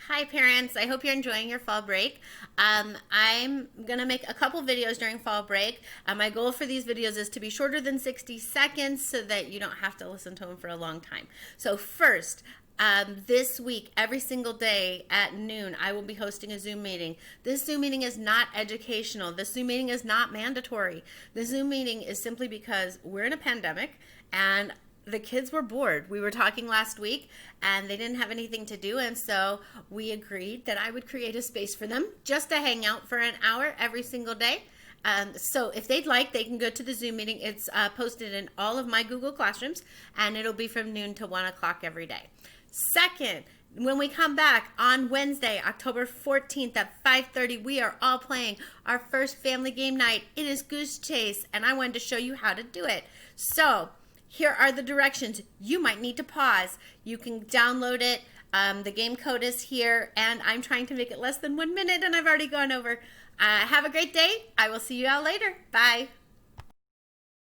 Hi parents, I hope you're enjoying your fall break. I'm gonna make a couple videos during fall break. My goal for these videos is to be shorter than 60 seconds so that you don't have to listen to them for a long time. So first, this week, every single day at noon, I will be hosting a Zoom meeting. This Zoom meeting is not educational. This Zoom meeting is not mandatory. The Zoom meeting is simply because we're in a pandemic and the kids were bored. We were talking last week and they didn't have anything to do, and so we agreed that I would create a space for them just to hang out for an hour every single day. So if they'd like, they can go to the Zoom meeting. It's posted in all of my Google Classrooms, and it'll be from noon to 1 o'clock every day. Second, when we come back on Wednesday, October 14th at 5:30, we are all playing our first family game night. It is Goosechase, and I wanted to show you how to do it. So here are the directions. You might need to pause. You can download it. The game code is here, and I'm trying to make it less than 1 minute, and I've already gone over. Have a great day. I will see you all later. Bye.